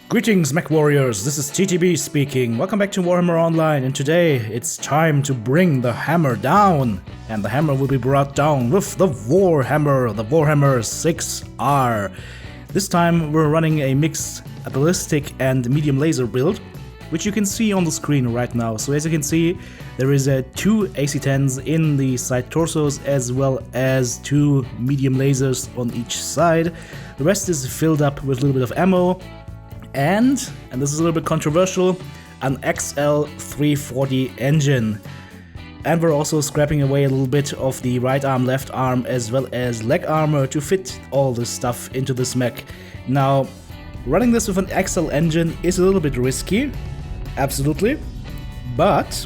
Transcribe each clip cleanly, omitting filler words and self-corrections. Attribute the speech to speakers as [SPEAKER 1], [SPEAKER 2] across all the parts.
[SPEAKER 1] Greetings, Mechwarriors, this is TTB speaking. Welcome back to Warhammer Online, and today it's time to bring the hammer down. And the hammer will be brought down with the WARhammer, the WARhammer 6R. This time we're running a mixed ballistic and medium laser build, which you can see on the screen right now. So as you can see, there is two AC-10s in the side torsos as well as two medium lasers on each side. The rest is filled up with a little bit of ammo. And this is a little bit controversial, an XL340 engine. And we're also scrapping away a little bit of the right arm, left arm, as well as leg armor to fit all this stuff into this mech. Now, running this with an XL engine is a little bit risky, absolutely, but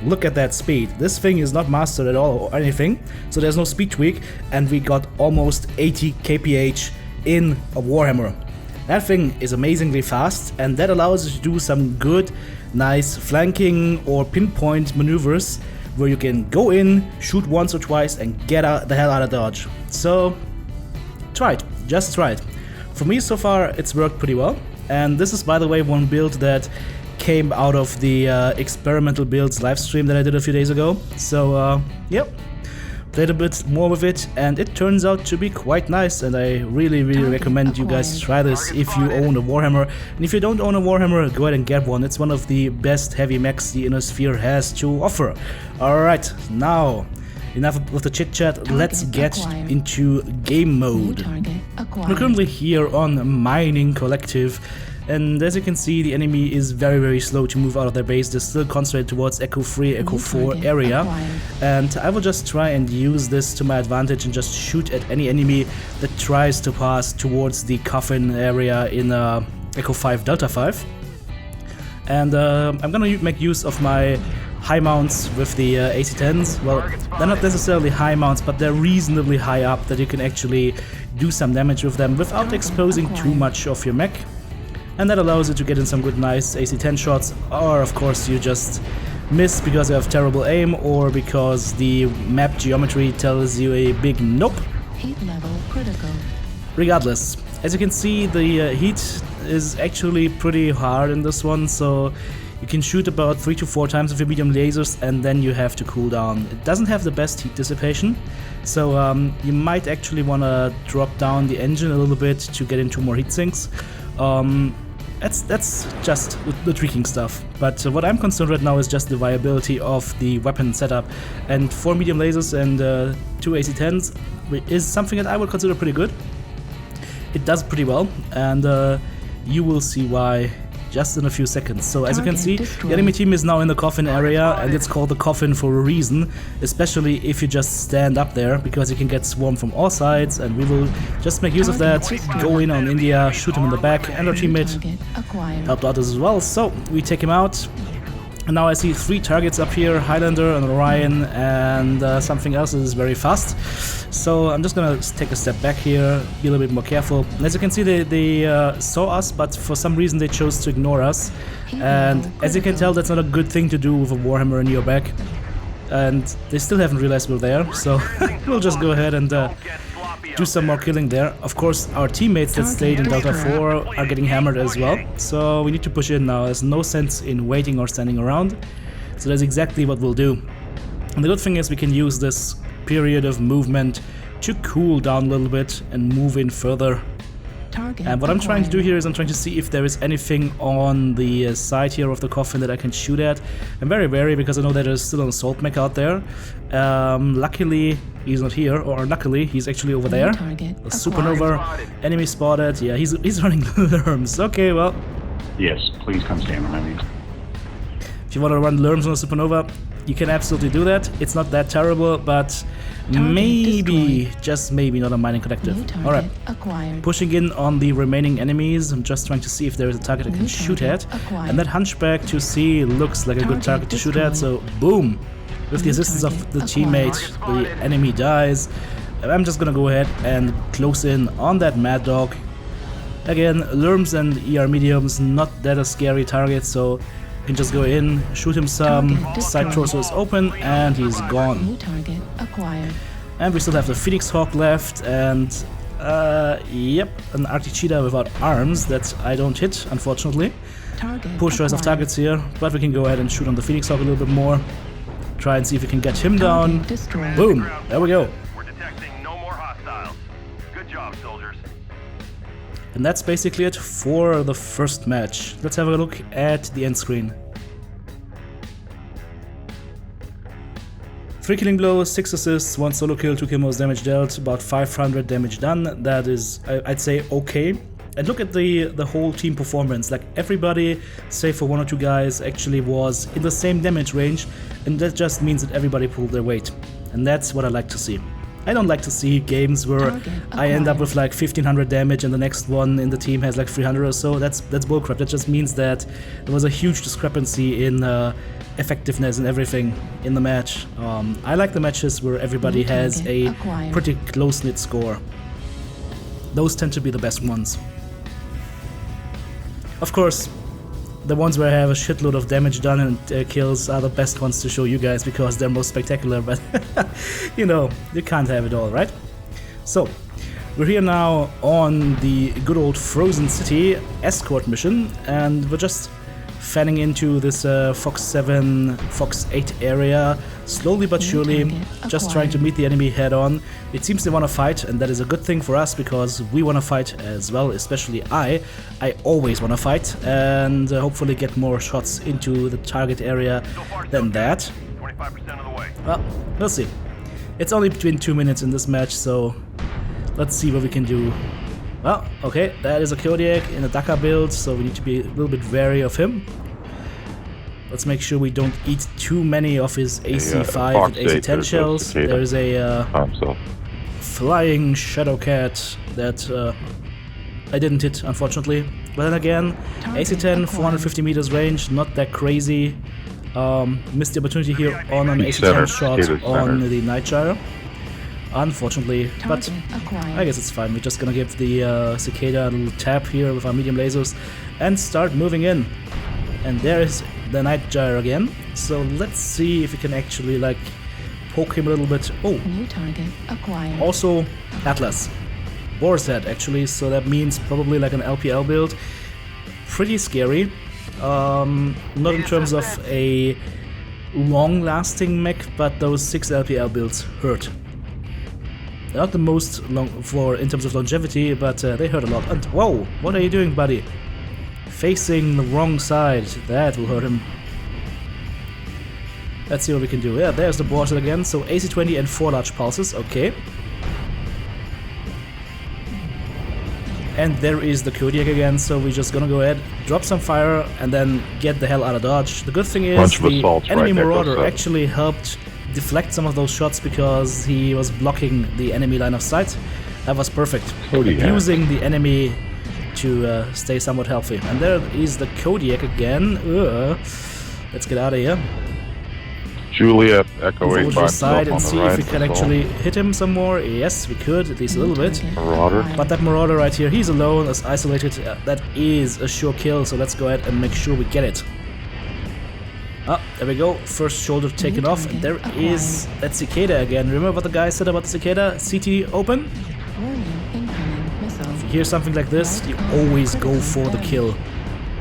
[SPEAKER 1] look at that speed. This thing is not mastered at all or anything, so there's no speed tweak, and we got almost 80 kph in a WARhammer. That thing is amazingly fast, and that allows you to do some good, nice flanking or pinpoint maneuvers where you can go in, shoot once or twice, and get the hell out of dodge. So, try it. Just try it. For me, so far, it's worked pretty well. And this is, by the way, one build that came out of the experimental builds livestream that I did a few days ago. So, yep. Played a bit more with it, and it turns out to be quite nice, and I really recommend you guys try this if you own a WARhammer. And if you don't own a WARhammer, go ahead and get one. It's one of the best heavy mechs the Inner Sphere has to offer. Alright, now enough with the chit chat, let's get into game mode. We're currently here on Mining Collective, and as you can see, the enemy is very slow to move out of their base. They're still concentrated towards Echo 3, Echo 4 area. And I will just try and use this to my advantage and just shoot at any enemy that tries to pass towards the coffin area in Echo 5, Delta 5. And I'm gonna make use of my high mounts with the AC-10s. Well, they're not necessarily high mounts, but they're reasonably high up that you can actually do some damage with them without exposing too much of your mech. And that allows you to get in some good nice AC-10 shots, or of course you just miss because you have terrible aim or because the map geometry tells you a big nope.
[SPEAKER 2] Heat level critical.
[SPEAKER 1] Regardless, as you can see, the heat is actually pretty hard in this one, so you can shoot about 3 to 4 times with your medium lasers and then you have to cool down. It doesn't have the best heat dissipation, so you might actually want to drop down the engine a little bit to get into more heat sinks. That's just the tweaking stuff, but what I'm concerned right now is just the viability of the weapon setup, and 4 medium lasers and 2 AC-10s is something that I would consider pretty good. It does pretty well, and you will see why just in a few seconds. So as you can see, the enemy team is now in the coffin area, and it's called the coffin for a reason, especially if you just stand up there, because you can get swarmed from all sides, and we will just make use of that, go in on India, shoot him in the back, and our teammate helped out as well, so we take him out. And now I see 3 targets up here, Highlander, and Orion, and something else that is very fast. So I'm just gonna take a step back here, be a little bit more careful. And as you can see, they saw us, but for some reason they chose to ignore us. And as you can tell, that's not a good thing to do with a WARhammer in your back. And they still haven't realized we're there, so we'll just go ahead and do some more killing there. Of course, our teammates that stayed in Delta 4 are getting hammered as well, so we need to push in now. There's no sense in waiting or standing around, so that's exactly what we'll do. And the good thing is we can use this period of movement to cool down a little bit and move in further. And what I'm trying to do here is I'm trying to see if there is anything on the side here of the coffin that I can shoot at. I'm very wary because I know that there's still an assault mech out there. Luckily, he's not here, or luckily, he's actually over there. A supernova, enemy spotted. Yeah, he's running Lerms. Okay, well.
[SPEAKER 3] Yes, please come stand behind me.
[SPEAKER 1] If you want to run Lerms on a supernova, you can absolutely do that. It's not that terrible, but maybe, just maybe, not a Mining Collective. Alright, pushing in on the remaining enemies. I'm just trying to see if there is a target I can shoot at. And that Hunchback to see looks like a good target to shoot at, so boom! With the assistance of the teammate, the enemy dies. I'm just gonna go ahead and close in on that Mad Dog. Again, Lerms and ER mediums, not that a scary target, so you can just go in, shoot him some, side torso is open, and he's gone. And we still have the Phoenix Hawk left, and Yep, an Articheetah without arms that I don't hit, unfortunately. Poor choice of targets here, but we can go ahead and shoot on the Phoenix Hawk a little bit more. Try and see if we can get him down. Boom! There we go.
[SPEAKER 4] We're detecting no more hostiles. Good job, soldiers.
[SPEAKER 1] And that's basically it for the first match. Let's have a look at the end screen. 3 killing blows, 6 assists, 1 solo kill, 2 kills damage dealt, about 500 damage done. That is, I'd say, okay. And look at the whole team performance. Like, everybody, save for 1 or 2 guys, actually was in the same damage range, and that just means that everybody pulled their weight. And that's what I like to see. I don't like to see games where I end up with like 1500 damage and the next one in the team has like 300 or so. That's bullcrap. That just means that there was a huge discrepancy in effectiveness and everything in the match. I like the matches where everybody has a pretty close-knit score. Those tend to be the best ones. Of course, the ones where I have a shitload of damage done and kills are the best ones to show you guys because they're most spectacular, but you know, you can't have it all, right? So, we're here now on the good old Frozen City escort mission, and we're just fanning into this Fox 7, Fox 8 area, slowly but surely, just trying to meet the enemy head on. It seems they want to fight, and that is a good thing for us because we want to fight as well, especially I always want to fight, and hopefully get more shots into the target area than that.
[SPEAKER 4] 25% of the way.
[SPEAKER 1] Well, we'll see. It's only between 2 minutes in this match, so let's see what we can do. Well, okay, that is a Kodiak in a Dakar build, so we need to be a little bit wary of him. Let's make sure we don't eat too many of his AC5 and AC10 shells. There's a flying Shadow Cat that I didn't hit, unfortunately. But then again, AC10, 450 meters range, not that crazy. Missed the opportunity here on an AC10 shot on the Nightgyre, unfortunately, but I guess it's fine. We're just gonna give the Cicada a little tap here with our medium lasers and start moving in. And there is the Nightgyre again, so let's see if we can actually like poke him a little bit. Oh,
[SPEAKER 2] New target acquired.
[SPEAKER 1] also Atlas. Boar's Head actually, so that means probably like an LPL build. Pretty scary. Not in terms of a long-lasting mech, but those 6 LPL builds hurt. They're not the most long in terms of longevity, but they hurt a lot. And whoa, what are you doing, buddy? Facing the wrong side, that will hurt him. Let's see what we can do. Yeah, there's the Boar's Head again, so AC20 and 4 large pulses, okay. And there is the Kodiak again, so we're just gonna go ahead, drop some fire, and then get the hell out of dodge. The good thing is the enemy Marauder actually helped deflect some of those shots because he was blocking the enemy line of sight. That was perfect. Using the enemy to stay somewhat healthy. And there is the Kodiak again. Let's get out of here.
[SPEAKER 5] Juliet, Echo 8
[SPEAKER 1] to the side and see if we can actually hit him some more. Yes, we could, at least a little bit.
[SPEAKER 5] Marauder.
[SPEAKER 1] But that Marauder right here, he's alone, is isolated. That is a sure kill, so let's go ahead and make sure we get it. Ah, there we go. First shoulder taken off. And there is that Cicada again. Remember what the guy said about the Cicada? CT open? If you hear something like this, you always go for the kill.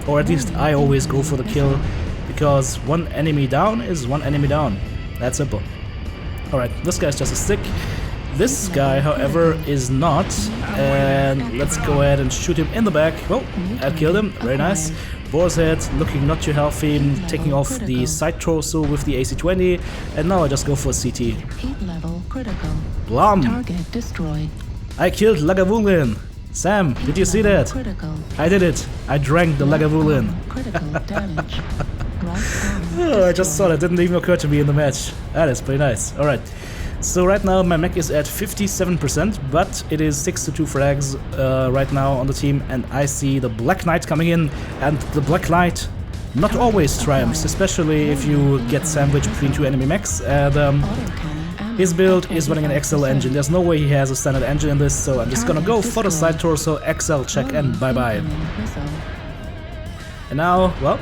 [SPEAKER 1] Or at least I always go for the kill. Because one enemy down is one enemy down. That simple. Alright, this guy's just a stick. This guy, however, is not. And let's go ahead and shoot him in the back. Oh, I killed him. Very nice. Boar's Head looking not too healthy. Taking off the side torso with the AC20. And now I just go for a CT.
[SPEAKER 2] Heat level critical.
[SPEAKER 1] Blam!
[SPEAKER 2] Target destroyed.
[SPEAKER 1] I killed Lagavulin. Sam, did you see that?
[SPEAKER 2] Critical.
[SPEAKER 1] I did it. I drank the Lagavulin.
[SPEAKER 2] Critical damage.
[SPEAKER 1] Oh, I just saw that. Didn't even occur to me in the match. That is pretty nice. Alright. So right now my mech is at 57%, but it is 6 to 2 frags right now on the team, and I see the Black Knight coming in, and the Black Knight not always triumphs, especially if you get sandwiched between 2 enemy mechs, and his build is running an XL engine. There's no way he has a standard engine in this, so I'm just gonna go for the side torso, XL check, and bye-bye. And now, well,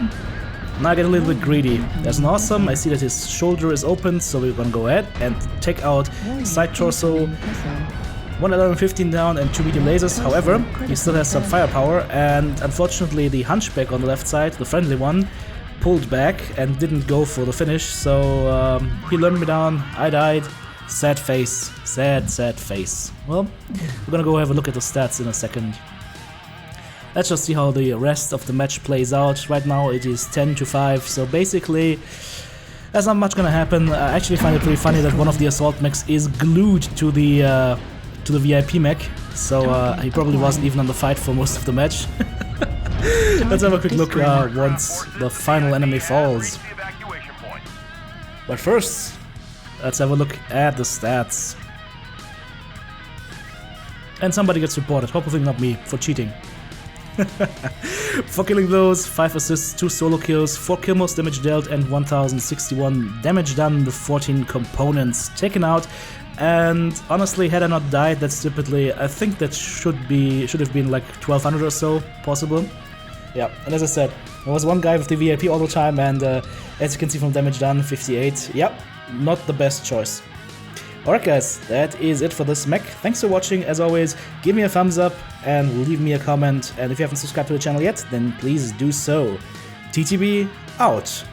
[SPEAKER 1] now I get a little bit greedy. There's an awesome, I see that his shoulder is open, so we're gonna go ahead and take out side torso. 115 down and 2 medium lasers. However, he still has some firepower, and unfortunately the hunchback on the left side, the friendly one, pulled back and didn't go for the finish, so he lured me down, I died. Sad face, sad face. Well, we're gonna go have a look at the stats in a second. Let's just see how the rest of the match plays out. Right now it is 10-5, so basically there's not much gonna happen. I actually find it pretty funny that one of the assault mechs is glued to the VIP mech, so he probably wasn't even on the fight for most of the match. Let's have a quick look once the final enemy falls.
[SPEAKER 4] Reach the evacuation point.
[SPEAKER 1] But first, let's have a look at the stats. And somebody gets reported, hopefully not me, for cheating. For killing those, 5 assists, 2 solo kills, 4 kill most damage dealt, and 1061 damage done with 14 components taken out. And honestly, had I not died that stupidly, I think that should have been like 1200 or so possible. Yeah, and as I said, there was one guy with the VIP all the time, and as you can see from damage done, 58. Yep, not the best choice. Alright guys, that is it for this mech. Thanks for watching. As always, give me a thumbs up and leave me a comment. And if you haven't subscribed to the channel yet, then please do so. TTB out.